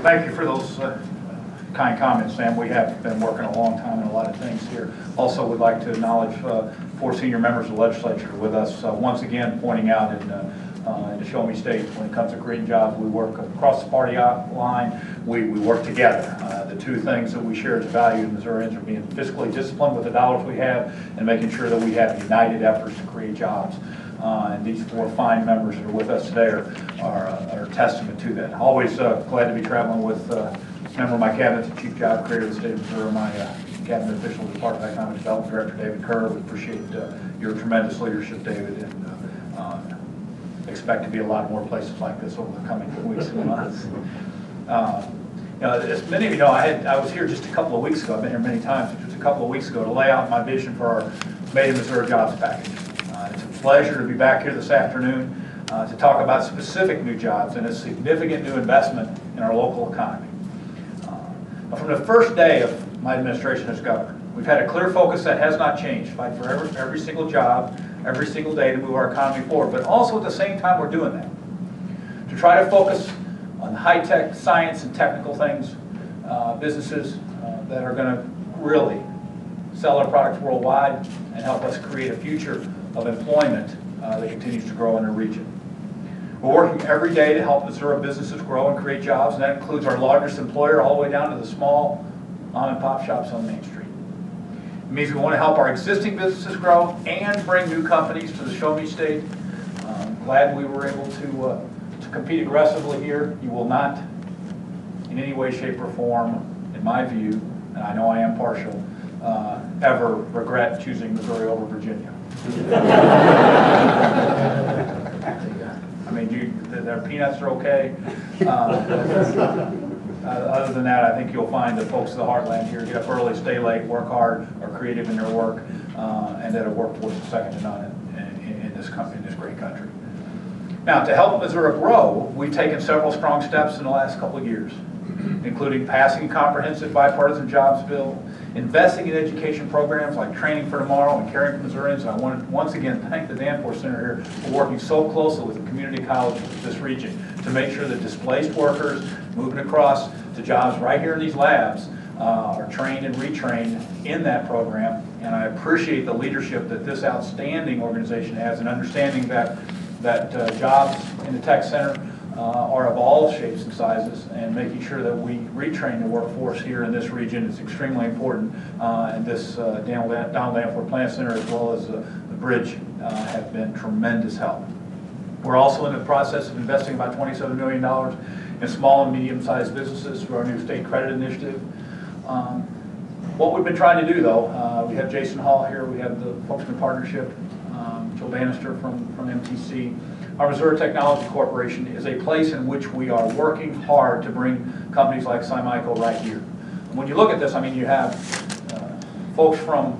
Thank you for those kind comments, Sam. We have been working a long time on a lot of things here. Also, would like to acknowledge 4 senior members of the legislature with us once again, pointing out in the Show Me State, when it comes to creating jobs, we work across the party line. We work together. The two things that we share as value in Missourians are being fiscally disciplined with the dollars we have and making sure that we have united efforts to create jobs. And these 4 fine members that are with us today are a testament to that. Always glad to be traveling with a member of my cabinet, the Chief Job Creator of the state of Missouri, my cabinet official, the Department of Economic Development Director, David Kerr. We appreciate your tremendous leadership, David, and expect to be a lot more places like this over the coming weeks and months. You know, as many of you know, I was here just a couple of weeks ago. I've been here many times, but just a couple of weeks ago to lay out my vision for our Made in Missouri Jobs package. It's a pleasure to be back here this afternoon to talk about specific new jobs and a significant new investment in our local economy. From the first day of my administration as governor, we've had a clear focus that has not changed: fight for every single job, every single day to move our economy forward. But also at the same time, we're doing that to try to focus on high-tech science and technical things, businesses that are going to really sell our products worldwide and help us create a future of employment that continues to grow in the region. We're working every day to help Missouri businesses grow and create jobs, and that includes our largest employer all the way down to the small mom-and-pop shops on Main Street. It means we want to help our existing businesses grow and bring new companies to the Show Me State. Glad we were able to compete aggressively here. You will not, in any way, shape, or form, in my view, and I know I am partial, ever regret choosing Missouri over Virginia. I mean, their peanuts are okay. Other than that, I think you'll find that folks of the heartland here get up early, stay late, work hard, are creative in their work, and that a workforce is second to none in this great country. Now, to help Missouri grow, we've taken several strong steps in the last couple of years, including passing a comprehensive bipartisan jobs bill, investing in education programs like Training for Tomorrow and Caring for Missourians. I want to once again thank the Danforth Center here for working so closely with the community colleges of this region to make sure that displaced workers moving across to jobs right here in these labs are trained and retrained in that program. And I appreciate the leadership that this outstanding organization has in understanding that jobs in the tech center are of all shapes and sizes, and making sure that we retrain the workforce here in this region is extremely important. And this Donald Danforth Plant Center, as well as the bridge, have been tremendous help. We're also in the process of investing about $27 million in small and medium-sized businesses through our new state credit initiative. What we've been trying to do, though, we have Jason Hall here, we have the folks in the partnership, Joe Bannister from MTC. Our Missouri Technology Corporation is a place in which we are working hard to bring companies like Symico right here. And when you look at this, I mean, you have folks from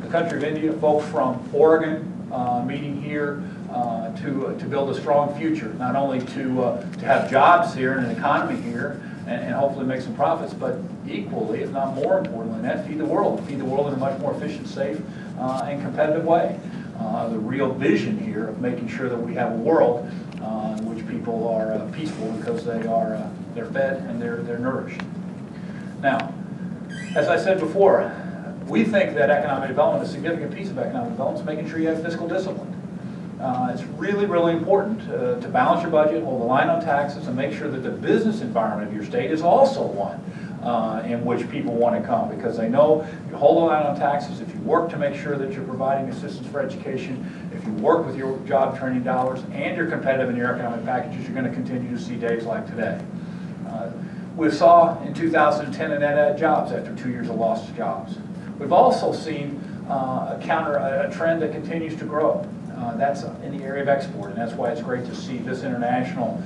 the country of India, folks from Oregon meeting here to build a strong future, not only to have jobs here and an economy here and hopefully make some profits, but equally, if not more importantly than that, feed the world in a much more efficient, safe, and competitive way. The real vision here of making sure that we have a world in which people are peaceful because they're fed and they're nourished. Now, as I said before, we think that economic development, a significant piece of economic development, is making sure you have fiscal discipline. It's really, really important to balance your budget, hold the line on taxes, and make sure that the business environment of your state is also one in which people want to come, because they know if you hold the line on taxes, if you work to make sure that you're providing assistance for education, if you work with your job training dollars, and you're competitive in your economic packages, you're going to continue to see days like today. We saw in 2010 a net add jobs after 2 years of lost jobs. We've also seen a trend that continues to grow. That's in the area of export, and that's why it's great to see this international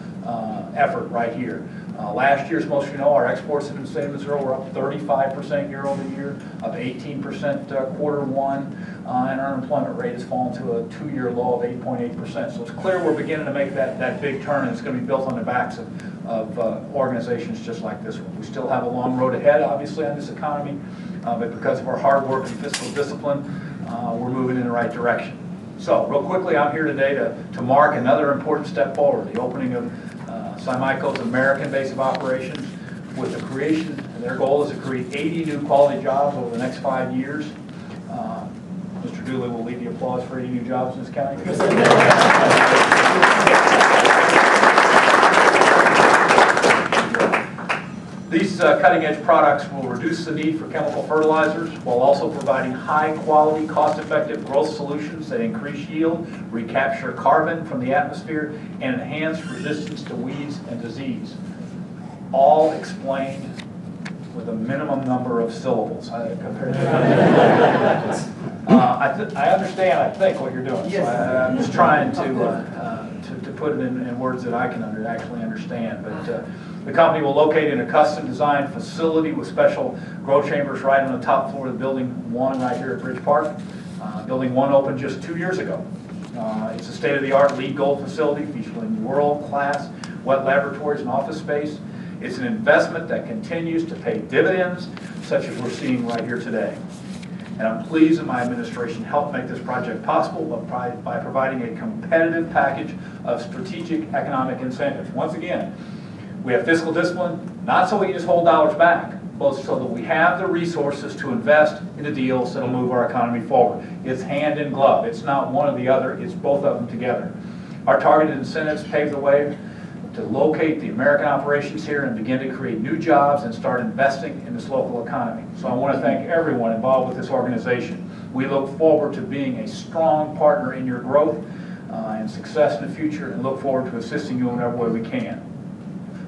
effort right here. Last year, as most of you know, our exports into the state of Missouri were up 35% year over year, up 18% quarter one, and our unemployment rate has fallen to a 2-year low of 8.8%. So it's clear we're beginning to make that big turn, and it's going to be built on the backs of organizations just like this one. We still have a long road ahead, obviously, on this economy, but because of our hard work and fiscal discipline, we're moving in the right direction. So, real quickly, I'm here today to mark another important step forward, the opening of Simico's American base of operations with the creation, their goal is to create 80 new quality jobs over the next 5 years. Mr. Dooley will lead the applause for 80 new jobs in this county. These cutting-edge products will reduce the need for chemical fertilizers while also providing high-quality, cost-effective growth solutions that increase yield, recapture carbon from the atmosphere, and enhance resistance to weeds and disease. All explained with a minimum number of syllables compared to I understand, I think, what you're doing. So I'm just trying to put it in words that I can actually understand. But the company will locate in a custom-designed facility with special grow chambers right on the top floor of Building 1 right here at Bridge Park. Building 1 opened just 2 years ago. It's a state-of-the-art LEED Gold facility featuring world-class wet laboratories and office space. It's an investment that continues to pay dividends, such as we're seeing right here today. And I'm pleased that my administration helped make this project possible by providing a competitive package of strategic economic incentives. Once again, we have fiscal discipline, not so we can just hold dollars back, but so that we have the resources to invest in the deals that will move our economy forward. It's hand in glove. It's not one or the other, it's both of them together. Our targeted incentives pave the way to locate the American operations here and begin to create new jobs and start investing in this local economy. So I want to thank everyone involved with this organization. We look forward to being a strong partner in your growth and success in the future, and look forward to assisting you in whatever way we can.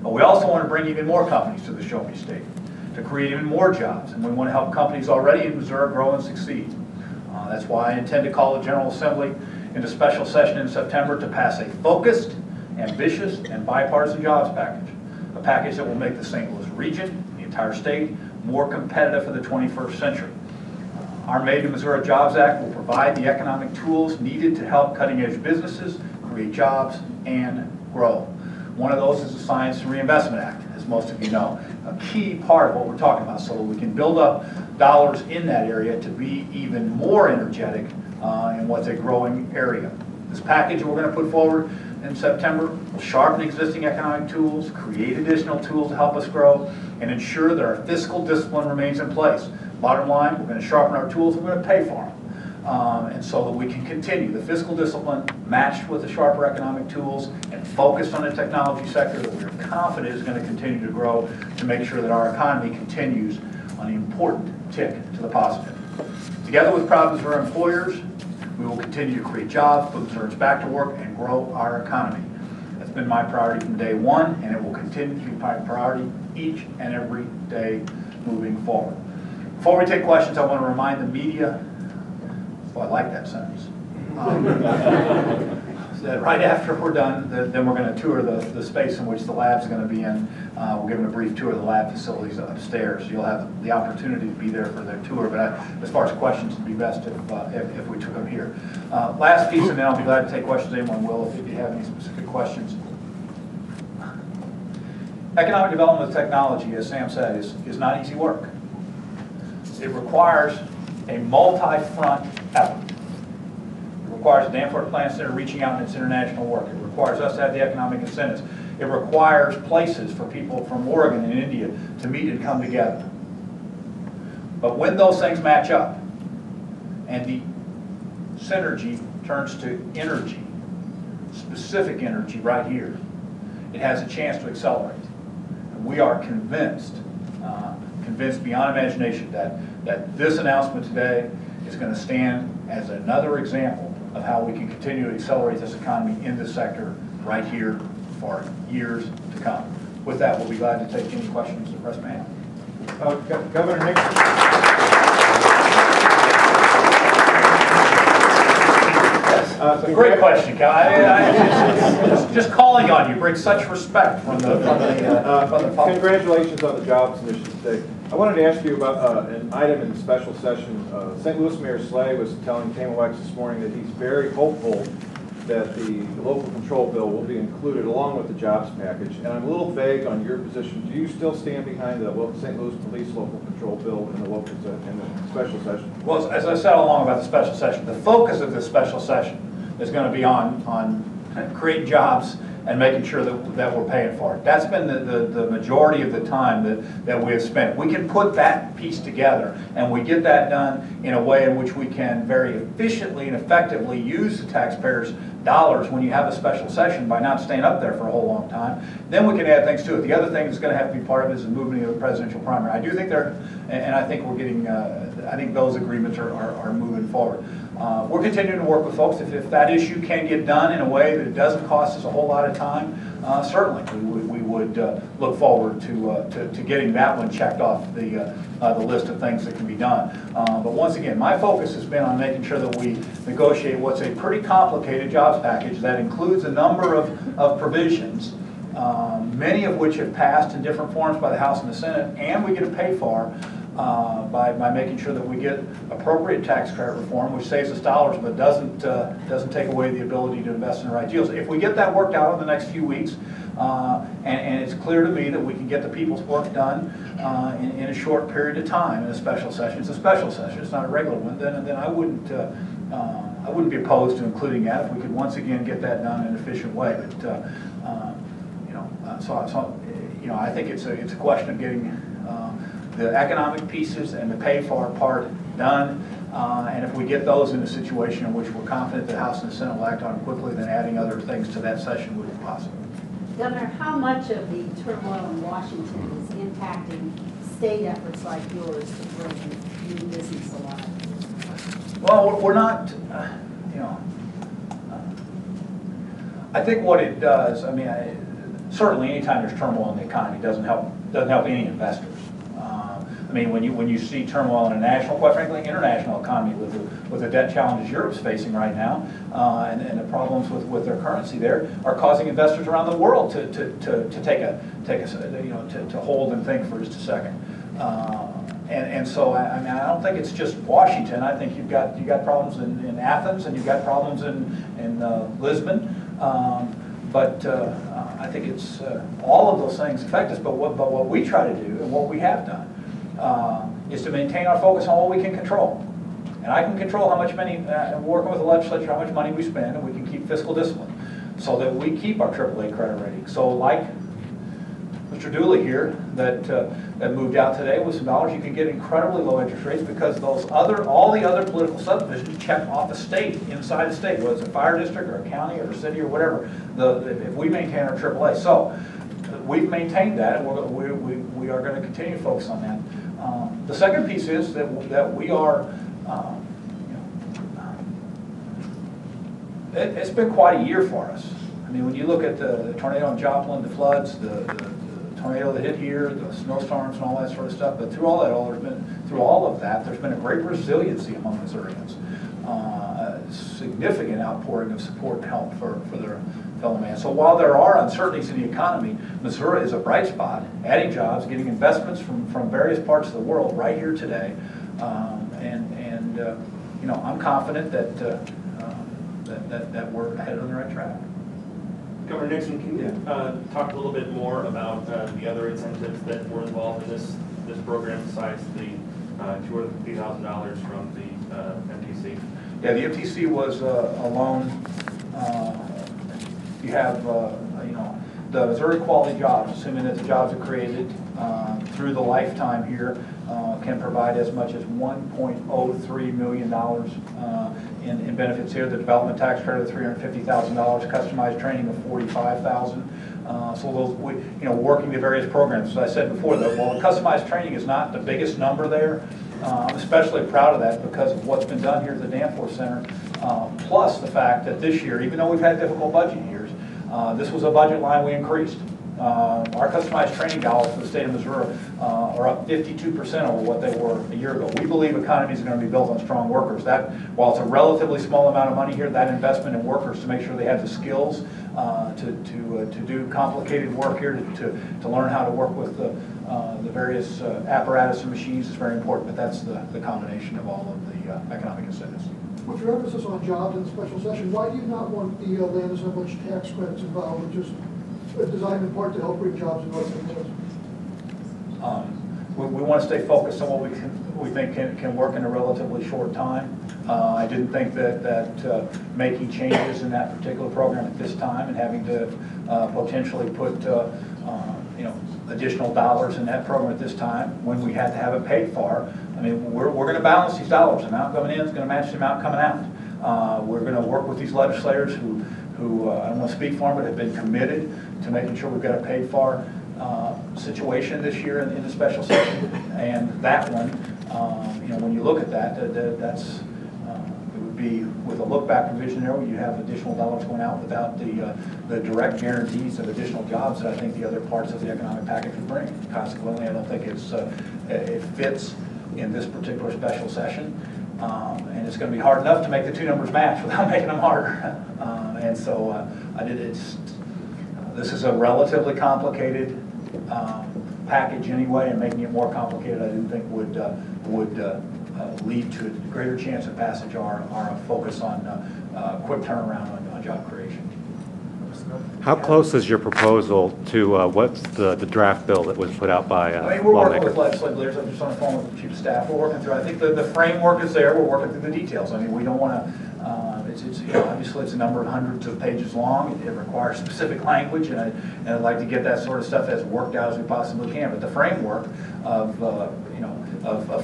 But we also want to bring even more companies to the Show Me State, to create even more jobs, and we want to help companies already in Missouri grow and succeed. That's why I intend to call the General Assembly into special session in September to pass a focused, ambitious, and bipartisan jobs package. A package that will make the St. Louis region, the entire state, more competitive for the 21st century. Our Made in Missouri Jobs Act will provide the economic tools needed to help cutting-edge businesses create jobs and grow. One of those is the Science and Reinvestment Act, as most of you know. A key part of what we're talking about, so that we can build up dollars in that area to be even more energetic in what's a growing area. This package we're going to put forward in September will sharpen existing economic tools, create additional tools to help us grow, and ensure that our fiscal discipline remains in place. Bottom line, we're going to sharpen our tools, we're going to pay for them. And so that we can continue the fiscal discipline matched with the sharper economic tools and focused on the technology sector that we're confident is going to continue to grow to make sure that our economy continues on the important tick to the positive. Together with proud Missouri employers, we will continue to create jobs, put Missourians back to work, and grow our economy. That's been my priority from day one, and it will continue to be my priority each and every day moving forward. Before we take questions, I want to remind the media, I like that sentence, that right after we're done, then we're going to tour the space in which the lab's going to be in. We'll give them a brief tour of the lab facilities upstairs. You'll have the opportunity to be there for their tour, but as far as questions, it'd be best if we took them here. Last piece, and then I'll be glad to take questions. Anyone will, if you have any specific questions. Economic development with technology, as Sam said, is not easy work. It requires a multi-front effort. It requires the Danforth Plant Center reaching out in its international work. It requires us to have the economic incentives. It requires places for people from Oregon and India to meet and come together. But when those things match up and the synergy turns to energy, specific energy right here, it has a chance to accelerate. And we are convinced beyond imagination that this announcement today is going to stand as another example of how we can continue to accelerate this economy in this sector right here for years to come. With that, we'll be glad to take any questions the press may have. Governor Nixon. It's a great question, Cal. Just calling on you brings such respect from the public. Congratulations on the jobs initiative today. I wanted to ask you about an item in the special session. St. Louis Mayor Slay was telling KMOX this morning that he's very hopeful that the local control bill will be included along with the jobs package. And I'm a little vague on your position. Do you still stand behind the St. Louis Police local control bill in the special session? Well, as I said all along about the special session, the focus of this special session is going to be on creating jobs and making sure that we're paying for it. That's been the majority of the time that we have spent. We can put that piece together, and we get that done in a way in which we can very efficiently and effectively use the taxpayers' dollars when you have a special session by not staying up there for a whole long time. Then we can add things to it. The other thing that's going to have to be part of it is the movement of the presidential primary. I do think and I think we're getting, I think those agreements are moving forward. We're continuing to work with folks. If that issue can get done in a way that it doesn't cost us a whole lot of time, certainly we would look forward to getting that one checked off the list of things that can be done. But once again, my focus has been on making sure that we negotiate what's a pretty complicated jobs package that includes a number of provisions, many of which have passed in different forms by the House and the Senate, and we get to pay for by making sure that we get appropriate tax credit reform, which saves us dollars but doesn't take away the ability to invest in the right deals. If we get that worked out in the next few weeks, and it's clear to me that we can get the people's work done in a short period of time in a special session. It's a special session, it's not a regular one. Then I wouldn't be opposed to including that if we could once again get that done in an efficient way. But I think it's a question of getting the economic pieces and the pay for part done. And if we get those in a situation in which we're confident the House and the Senate will act on it quickly, then adding other things to that session would be possible. Governor, how much of the turmoil in Washington is impacting state efforts like yours to bring new business alive? Well, we're not, I think what it does, certainly anytime there's turmoil in the economy, doesn't help any investors. When you see turmoil in a national, quite frankly, international economy with the debt challenges Europe's facing right now, and the problems with their currency there, are causing investors around the world to hold and think for just a second. So I don't think it's just Washington. I think you've got problems in Athens, and you've got problems in Lisbon. But I think it's all of those things affect us. But what we try to do, and what we have done, is to maintain our focus on what we can control. And I can control how much money, working with the legislature, how much money we spend, and we can keep fiscal discipline so that we keep our AAA credit rating. So like Mr. Dooley here, that moved out today with some dollars, you can get incredibly low interest rates because all the other political subdivisions check off a state inside the state, whether it's a fire district or a county or a city or whatever, if we maintain our AAA. So we've maintained that, and we are going to continue to focus on that. The second piece is that we are, it's been quite a year for us. When you look at the tornado in Joplin, the floods, the tornado that hit here, the snowstorms and all that sort of stuff, but through all of that, there's been a great resiliency among Missourians. A significant outpouring of support and help for their fellow man. So while there are uncertainties in the economy, Missouri is a bright spot, adding jobs, getting investments from various parts of the world right here today. I'm confident that we're headed on the right track. Governor Nixon, can you talk a little bit more about the other incentives that were involved in this program besides the $250,000 from the MTC? Yeah, the MTC was a loan. You have, the Missouri Quality Jobs, assuming that the jobs are created through the lifetime here, can provide as much as $1.03 million in benefits here. The development tax credit of $350,000, customized training of $45,000. So those, working the various programs. As I said before, while the customized training is not the biggest number there, I'm especially proud of that because of what's been done here at the Danforth Center. Plus the fact that this year, even though we've had difficult budget years, this was a budget line we increased. Our customized training dollars for the state of Missouri are up 52% over what they were a year ago. We believe economies are going to be built on strong workers. That, while it's a relatively small amount of money here, that investment in workers to make sure they have the skills to do complicated work here, to learn how to work with the various apparatus and machines is very important. But that's the combination of all of the economic incentives. With your emphasis on jobs in the special session, why do you not want the land assemblage tax credits involved, which is designed in part to help bring jobs in North Dakota? We want to stay focused on we think can work in a relatively short time. I didn't think that making changes in that particular program at this time and having to potentially put additional dollars in that program at this time when we had to have it paid for. I mean, we're going to balance these dollars. The amount coming in is going to match the amount coming out. We're going to work with these legislators who I don't want to speak for them, but have been committed to making sure we've got a paid for situation this year in the special session. And that one, when you look at that's it would be with a look-back provision there where you have additional dollars going out without the direct guarantees of additional jobs that I think the other parts of the economic package would bring. Consequently, I don't think it fits in this particular special session. And it's going to be hard enough to make the two numbers match without making them harder. And so this is a relatively complicated package anyway, and making it more complicated I didn't think would lead to a greater chance of passage or a focus on quick turnaround on job creation. How close is your proposal to what's the draft bill that was put out by we're working lawmakers? with legislative leaders. I'm just on the phone with the chief of staff. We're working through. I think the framework is there. We're working through the details. I mean, we don't want to. Obviously, it's a number of hundreds of pages long. It requires specific language, and I'd like to get that sort of stuff as worked out as we possibly can. But the framework of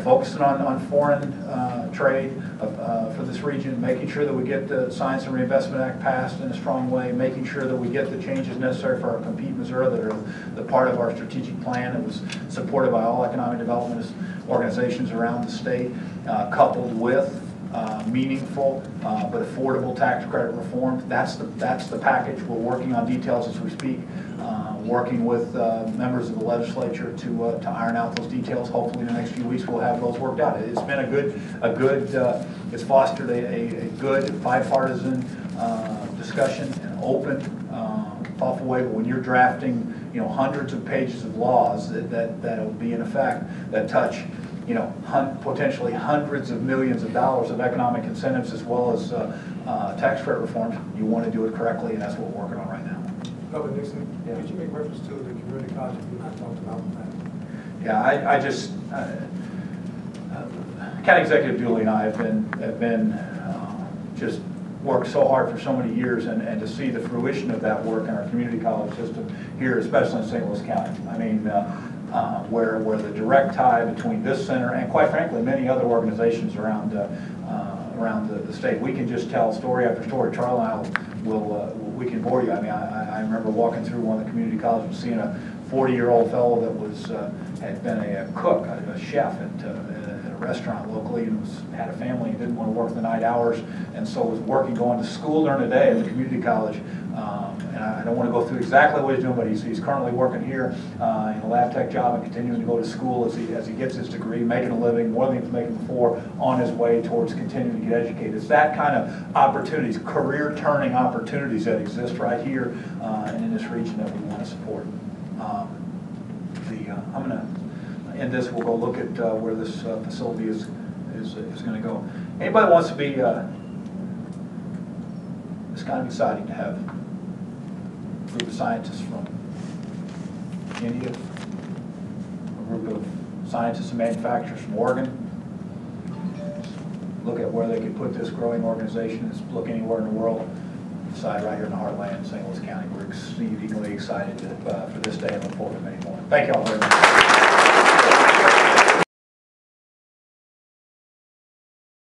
focusing on foreign trade for this region, making sure that we get the Science and Reinvestment Act passed in a strong way, making sure that we get the changes necessary for our Compete Missouri that are the part of our strategic plan that was supported by all economic development organizations around the state, coupled with meaningful but affordable tax credit reform. That's the package. We're working on details as we speak, working with members of the legislature to iron out those details. Hopefully in the next few weeks we'll have those worked out. It's been it's fostered a good bipartisan discussion, an open, thoughtful way. But when you're drafting hundreds of pages of laws that will be in effect that touch potentially hundreds of millions of dollars of economic incentives as well as tax credit reforms, you want to do it correctly, and that's what we're working on right now. Governor Nixon, did you make reference to the community college if you not talked about that? Yeah, County Executive Dooley and I have been just worked so hard for so many years, and to see the fruition of that work in our community college system here, especially in St. Louis County. I mean, where the direct tie between this center and, quite frankly, many other organizations around the state. We can just tell story after story. Charlie and I we can bore you. I mean, I remember walking through one of the community colleges and seeing a 40-year-old fellow that had been a cook, a chef at a restaurant locally, and had a family and didn't want to work the night hours, and so was going to school during the day at the community college. And I don't want to go through exactly what he's doing, but he's currently working here in a lab tech job and continuing to go to school as he gets his degree, making a living, more than he was making before, on his way towards continuing to get educated. It's that kind of opportunities, career-turning opportunities that exist right here and in this region that we want to support. I'm going to end this. We'll go look at where this facility is going to go. Anybody wants to be, it's kind of exciting to have a group of scientists from India, a group of scientists and manufacturers from Oregon, look at where they could put this growing organization. Look anywhere in the world, decide right here in the heartland in St. Louis County. We're exceedingly excited for this day and look forward to many more. Thank you all very much.